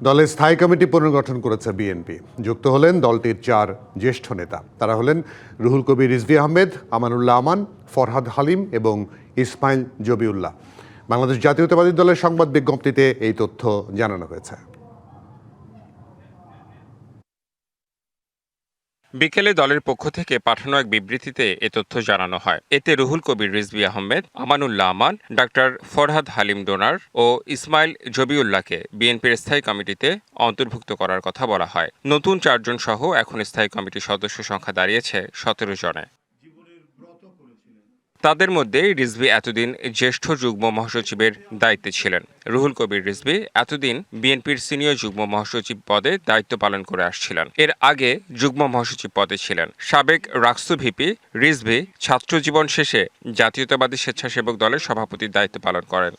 দলের স্থায়ী কমিটি পুনর্গঠন করেছে বিএনপি। যুক্ত হলেন দলটির 4 জ্যেষ্ঠ নেতা। তারা হলেন রুহুল কবির রিজভী আহমেদ, আমানুল্লাহ আমান, ফরহাদ হালিম এবং ইসমাইল জবিউল্লাহ। বাংলাদেশ জাতীয়তাবাদী দলের সংবাদ বিজ্ঞপ্তিতে এই তথ্য জানানো হয়েছে। বিকেলে দলের পক্ষ থেকে পাঠানো এক বিবৃতিতে এ তথ্য জানানো হয়। এতে রুহুল কবির রিজভী আহমেদ, আমানুল্লাহ আমান, ডাক্তার ফরহাদ হালিম ডোনার ও ইসমাইল জবিউল্লাহকে বিএনপির স্থায়ী কমিটিতে অন্তর্ভুক্ত করার কথা বলা হয়। নতুন 4 জন সহ এখন স্থায়ী কমিটির সদস্য সংখ্যা দাঁড়িয়েছে 17 জনে। তাদের মধ্যে রিজভী এতদিন জ্যেষ্ঠ যুগ্ম মহাসচিবের দায়িত্বে ছিলেন। রুহুল কবির রিজভী এতদিন বিএনপির সিনিয়র যুগ্ম মহাসচিব পদে দায়িত্ব পালন করে আসছিলেন। এর আগে যুগ্ম মহাসচিব পদে ছিলেন। সাবেক রাকসু ভিপি রিজভী ছাত্র জীবন শেষে জাতীয়তাবাদী স্বেচ্ছাসেবক দলের সভাপতির দায়িত্ব পালন করেন।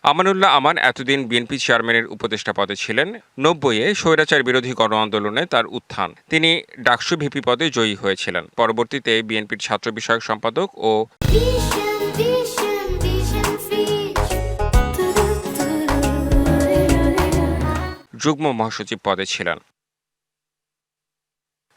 আমানুল্লাহ আমান এতদিন বিএনপি চেয়ারম্যানের উপদেষ্টা পদে ছিলেন। 90-এ স্বৈরাচার বিরোধী গণ আন্দোলনে তার উত্থান। তিনি ডাকসু ভিপি পদে জয়ী হয়েছিলেন। পরবর্তীতে বিএনপির ছাত্র বিষয়ক সম্পাদক ও যুগ্ম মহাসচিব পদে ছিলেন।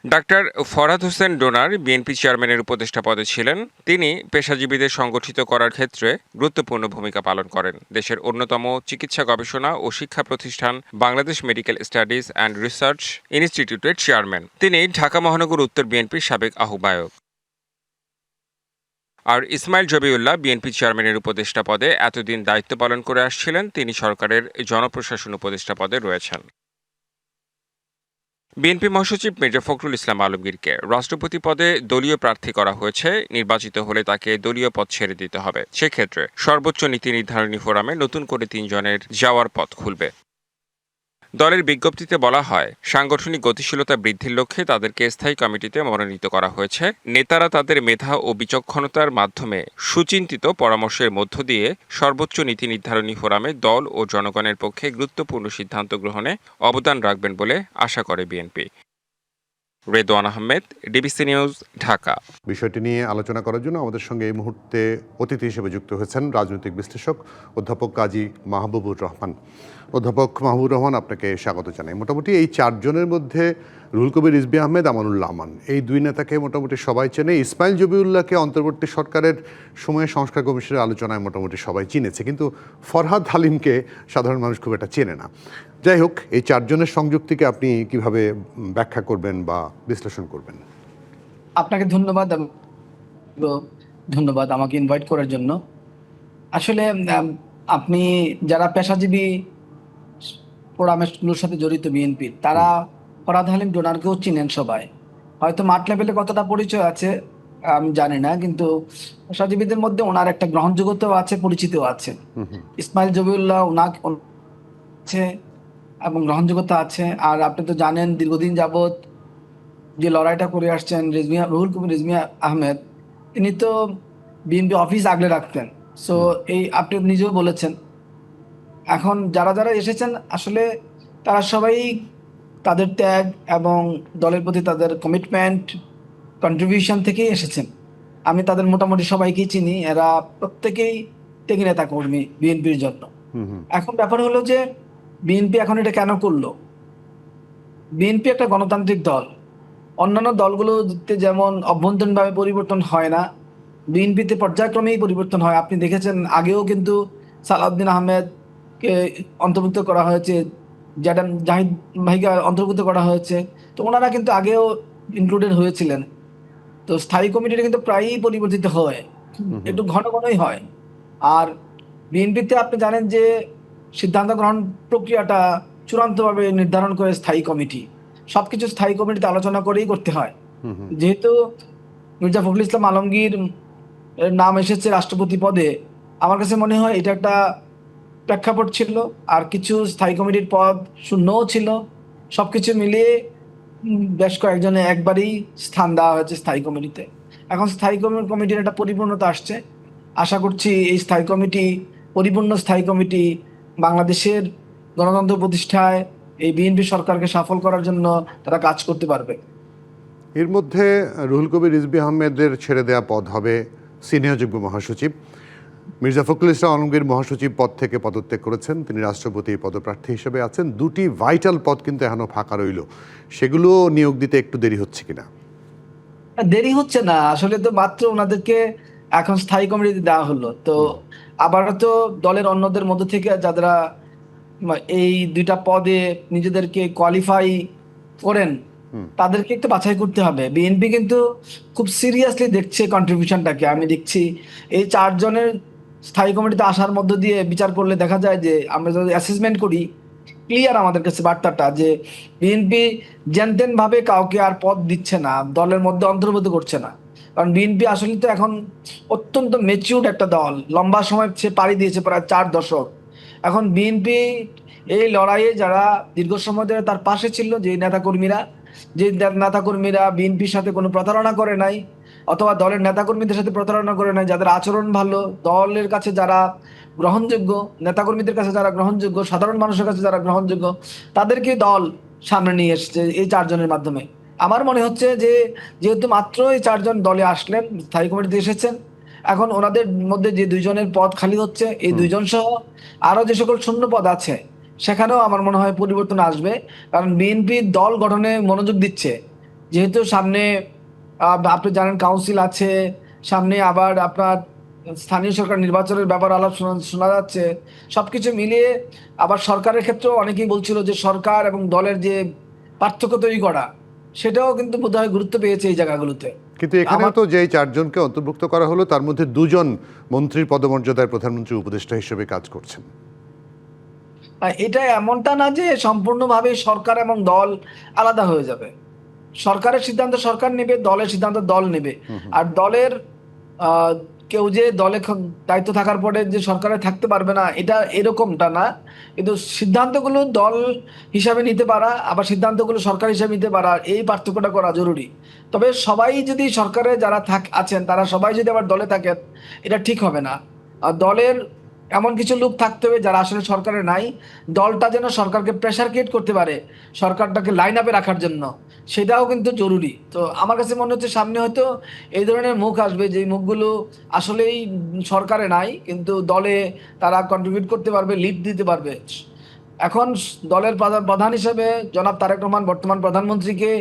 ডাক্তার ফরহাদ হোসেন ডোনার বিএনপি চেয়ারম্যানের উপদেষ্টা পদে ছিলেন। তিনি পেশাজীবীদের সংগঠিত করার ক্ষেত্রে গুরুত্বপূর্ণ ভূমিকা পালন করেন। দেশের অন্যতম চিকিৎসা গবেষণা ও শিক্ষা প্রতিষ্ঠান Bangladesh medical studies and research ইনস্টিটিউটের চেয়ারম্যান। তিনি ঢাকা মহানগর উত্তর বিএনপির সাবেক আহ্বায়ক। আর ইসমাইল জবিউল্লাহ বিএনপি চেয়ারম্যানের উপদেষ্টা পদে এতদিন দায়িত্ব পালন করে আসছিলেন। তিনি সরকারের জনপ্রশাসন উপদেষ্টা পদে রয়েছেন। বিএনপি মহাসচিব মির্জা ফখরুল ইসলাম আলমগীরকে রাষ্ট্রপতি পদে দলীয় প্রার্থী করা হয়েছে। নির্বাচিত হলে তাকে দলীয় পদ ছেড়ে দিতে হবে। সেক্ষেত্রে সর্বোচ্চ নীতি নির্ধারণী ফোরামে নতুন করে 3 জনের যাওয়ার পথ খুলবে। দলের বিজ্ঞপ্তিতে বলা হয়, সাংগঠনিক গতিশীলতা বৃদ্ধির লক্ষ্যে তাদেরকে স্থায়ী কমিটিতে মনোনীত করা হয়েছে। নেতারা তাদের মেধা ও বিচক্ষণতার মাধ্যমে সুচিন্তিত পরামর্শের মধ্য দিয়ে সর্বোচ্চ নীতি নির্ধারণী ফোরামে দল ও জনগণের পক্ষে গুরুত্বপূর্ণ সিদ্ধান্ত গ্রহণে অবদান রাখবেন বলে আশা করে BNP. Redwan Ahmed, DBC news, Dhaka. বিষয়টি নিয়ে আলোচনা করার জন্য আমাদের সঙ্গে এই মুহূর্তে অতিথি হিসেবে যুক্ত হয়েছেন রাজনৈতিক বিশ্লেষক অধ্যাপক কাজী মাহবুবুর রহমান। অধ্যাপক মাহবুবুর রহমান, আপনাকে স্বাগত জানাই। মোটামুটি এই 4 জনের মধ্যে রুহুল কবির রিজভী আহমেদ, আমানুল্লাহ আমান, এই 2 নেতাকে মোটামুটি সবাই চেনে। ইসমাইল জবিউল্লাহকে অন্তর্বর্তী সরকারের সময়ে সংস্কার কমিশনের আলোচনায় মোটামুটি সবাই চিনেছে, কিন্তু ফরহাদ হালিমকে সাধারণ মানুষ খুব একটা চেনে না। যাই হোক, এই 4 জনের সংযুক্তিকে আপনি কিভাবে ব্যাখ্যা করবেন বা বিশ্লেষণ করবেন? আপনাকে ধন্যবাদ আমাকে ইনভাইট করার জন্য। আসলে আপনি যারা পেশাজীবী ফোরামগুলোর সাথে জড়িত বিএনপির, তারা ফরহাদ হালিম ডোনারকেও চিনেন সবাই। হয়তো মাঠ লেভেলে কতটা পরিচয় আছে আমি জানি না, কিন্তু পেশাজীবীদের মধ্যে ওনার একটা গ্রহণযোগ্যতাও আছে, পরিচিতও আছে। ইসমাইল জবিউল্লাহ ওনাকে আছে এবং গ্রহণযোগ্যতা আছে। আর আপনি তো জানেন, দীর্ঘদিন যাবৎ যে লড়াইটা করে আসছেন রুহুল কবির রিজভী আহমেদ, তিনি তো বিএনপি অফিস আগলে রাখতেন। সো এই আপনি নিজেও বলেছেন, এখন যারা যারা এসেছেন আসলে তারা সবাই তাদের ত্যাগ এবং দলের প্রতি তাদের কমিটমেন্ট, কন্ট্রিবিউশন থেকেই এসেছেন। আমি তাদের মোটামুটি সবাইকেই চিনি। এরা প্রত্যেকেই ত্যাগী নেতা কর্মী বিএনপির জন্য। এখন ব্যাপার হলো যে বিএনপি এখন এটা কেন করলো? বিএনপি একটা গণতান্ত্রিক দল। অন্যান্য দলগুলোতে যেমন অভ্যন্তরীণভাবে পরিবর্তন হয় না, বিএনপিতে পর্যায়ক্রমেই পরিবর্তন হয়। আপনি দেখেছেন আগেও কিন্তু সালাউদ্দিন আহমেদকে অন্তর্ভুক্ত করা হয়েছে, জাহিদ ভাইকে অন্তর্ভুক্ত করা হয়েছে। তো ওনারা কিন্তু আগেও ইনক্লুডেড হয়েছিলেন। তো স্থায়ী কমিটিটা কিন্তু প্রায়ই পরিবর্তিত হয়, একটু ঘন ঘনই হয়। আর বিএনপিতে আপনি জানেন যে সিদ্ধান্ত গ্রহণ প্রক্রিয়াটা চূড়ান্তভাবে নির্ধারণ করে স্থায়ী কমিটি। সবকিছু স্থায়ী কমিটিতে আলোচনা করেই করতে হয়। যেহেতু মির্জা ফখরুল ইসলাম আলমগীর নাম এসেছে রাষ্ট্রপতি পদে, আমার কাছে মনে হয় এটা একটা প্রেক্ষাপট ছিল। আর কিছু স্থায়ী কমিটির পদ শূন্যও ছিল। সবকিছু মিলিয়ে বেশ কয়েকজনে একবারই স্থান দেওয়া হয়েছে স্থায়ী কমিটিতে। এখন স্থায়ী কমিটির একটা পরিপূর্ণতা আসছে। আশা করছি এই স্থায়ী কমিটি, পরিপূর্ণ স্থায়ী কমিটি বাংলাদেশের গণতন্ত্র প্রতিষ্ঠায় এই বিএনপি সরকারকে সফল করার জন্য তারা কাজ করতে পারবে। এর মধ্যে রুহুল কবির রিজভী আহমেদের ছেড়ে দেওয়া পদ হবে সিনিয়র যুগ্ম মহাসচিব। মির্জা ফখরুল ইসলাম আলমগীর মহাসচিব পদ থেকে পদত্যাগ করেছেন, তিনি রাষ্ট্রপতি পদপ্রার্থী হিসেবে আছেন। দুটি ভাইটাল পদ কিন্তু এখনো ফাঁকা রইল, সেগুলো নিয়োগ দিতে একটু দেরি হচ্ছে কিনা? দেরি হচ্ছে না, আসলে তো মাত্র ওনাদেরকে এখন স্থায়ী কমিটিতে দেওয়া হলো, তো আবারও তো দলের অন্যদের মধ্য থেকে যারা এই দুইটা পদে নিজেদেরকে কোয়ালিফাই করেন তাদেরকে একটু বাছাই করতে হবে। বিএনপি কিন্তু খুব সিরিয়াসলি দেখছে কন্ট্রিবিউশনটাকে। আমি দেখছি এই 4 জনের স্থায়ী কমিটিতে আসার মধ্য দিয়ে বিচার করলে দেখা যায় যে আমরা যদি অ্যাসেসমেন্ট করি, ক্লিয়ার আমাদের কাছে বার্তাটা যে বিএনপি যেনতেন ভাবে কাউকে আর পদ দিচ্ছে না, দলের মধ্যে অন্তর্ভুক্ত করছে না। কারণ বিএনপি আসলে তো এখন অত্যন্ত মেচিউরড একটা দল, লম্বা সময় সে পাড়ি দিয়েছে, প্রায় 4 দশক। এখন বিএনপি এই লড়াইয়ে যারা দীর্ঘ সময় ধরে তার পাশে ছিল, যে নেতাকর্মীরা বিএনপির সাথে কোনো প্রতারণা করে নাই, অথবা দলের নেতাকর্মীদের সাথে প্রতারণা করে নাই, যাদের আচরণ ভালো, দলের কাছে যারা গ্রহণযোগ্য, নেতাকর্মীদের কাছে যারা গ্রহণযোগ্য, সাধারণ মানুষের কাছে যারা গ্রহণযোগ্য, তাদেরকে দল সামনে নিয়ে এসছে এই 4 জনের মাধ্যমে। আমার মনে হচ্ছে যে যেহেতু মাত্র এই 4 জন দলে আসলেন, স্থায়ী কমিটিতে এসেছেন, এখন ওনাদের মধ্যে যে 2 জনের পদ খালি হচ্ছে, এই 2 জন সহ আরো যে সকল শূন্য পদ আছে সেখানেও আমার মনে হয় পরিবর্তন আসবে। কারণ বিএনপি দল গঠনে মনোযোগ দিচ্ছে, যেহেতু সামনে আপনি জানেন কাউন্সিল আছে, সামনে আবার আপনার স্থানীয় সরকার নির্বাচনের ব্যাপার আলাপ শোনা যাচ্ছে। সবকিছু মিলিয়ে আবার সরকারের ক্ষেত্রেও অনেকেই বলছিল যে সরকার এবং দলের যে পার্থক্য তৈরি করা, সেটাও কিন্তু বোধহয় গুরুত্ব পেয়েছে এই জায়গাগুলোতে। কিন্তু এখানেও তো যেই 4 জনকে অন্তর্ভুক্ত করা হলো, তার মধ্যে 2 জন মন্ত্রীর পদমর্যাদায় প্রধানমন্ত্রী উপদেষ্টা হিসেবে কাজ করছেন। এটা এমনটা না যে সম্পূর্ণভাবে সরকার এবং দল আলাদা হয়ে যাবে। সরকারের সিদ্ধান্ত সরকার নেবে, দলের সিদ্ধান্ত দল নেবে। আর দলের আহ, কেউ যে দলে দায়িত্ব থাকার পরে যে সরকারে থাকতে পারবে না, এটা এরকমটা না। কিন্তু সিদ্ধান্তগুলো দল হিসাবে নিতে পারা, আবার সিদ্ধান্তগুলো সরকার হিসাবে নিতে পারা, এই পার্থক্যটা করা জরুরি। তবে সবাই যদি সরকারে যারা আছেন তারা সবাই যদি আবার দলে থাকেন, এটা ঠিক হবে না। আর দলের এমন কিছু লোক থাকতে হবে যারা আসলে সরকারে নাই, দলটা যেন সরকারকে প্রেশার ক্রিয়েট করতে পারে সরকারটাকে লাইন আপে রাখার জন্য, সেটাও কিন্তু জরুরি। তো আমার কাছে মনে হচ্ছে সামনে হয়তো এই ধরনের মুখ আসবে, যে মুখগুলো আসলেই সরকারে নাই কিন্তু দলে তারা কন্ট্রিবিউট করতে পারবে, লিড দিতে পারবে। এখন দলের প্রধান হিসেবে জনাব তারেক রহমান বর্তমান প্রধানমন্ত্রীকে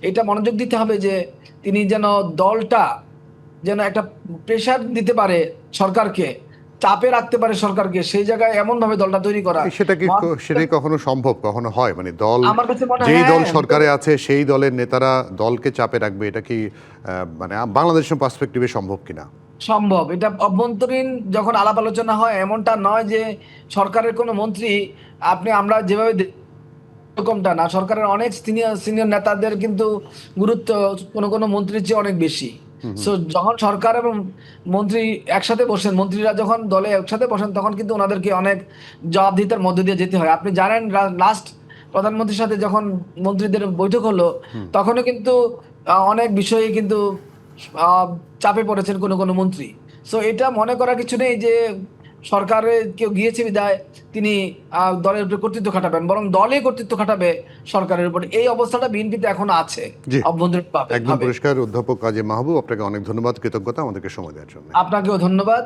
এটা মনোযোগ দিতে হবে যে তিনি যেন দলটা যেন একটা প্রেশার দিতে পারে সরকারকে, চাপে রাখতে পারে সরকারকে, সেই জায়গায় এমন ভাবে দলটা তৈরি করা। সেটাই কখনো সম্ভব, কখনো হয়? মানে দল, আমার কাছে মনে হয় যেই দল সরকারে আছে সেই দলের নেতারা দলকে চাপে রাখবে, এটা কি মানে বাংলাদেশের পার্সপেক্টিভে সম্ভব কিনা? সম্ভব। এটা অভ্যন্তরীণ যখন আলাপ আলোচনা হয়, এমনটা নয় যে সরকারের কোনো মন্ত্রী আমরা যেভাবে এরকমটা না। সরকারের অনেক সিনিয়র সিনিয়র নেতাদের কিন্তু গুরুত্ব কোনো কোনো মন্ত্রীর চেয়ে অনেক বেশি। সো যখন সরকার এবং মন্ত্রী একসাথে বসেন, মন্ত্রীরা যখন দলে একসাথে বসেন, তখন কিন্তু ওনাদেরকে অনেক জবাবদিহিতার মধ্যে দিয়ে যেতে হয়। আপনি জানেন লাস্ট প্রধানমন্ত্রীর সাথে যখন মন্ত্রীদের বৈঠক হলো, তখনও কিন্তু অনেক বিষয়ে কিন্তু চাপে পড়েছেন কোনো কোনো মন্ত্রী। সো এটা মনে করা কিছু নেই যে সরকারে কেউ গিয়েছে বিদায় তিনি দলের উপরে কর্তৃত্ব খাটাবেন, বরং দলে কর্তৃত্ব খাটাবে সরকারের উপর। এই অবস্থাটা বিএনপিতে এখন আছে জি, অভ্যন্তরীণ একদম পরিষ্কার। অধ্যাপক কাজী মাহবুব, আপনাকে অনেক ধন্যবাদ, কৃতজ্ঞতা আমাদেরকে সময় দেওয়ার জন্য। আপনাকেও ধন্যবাদ।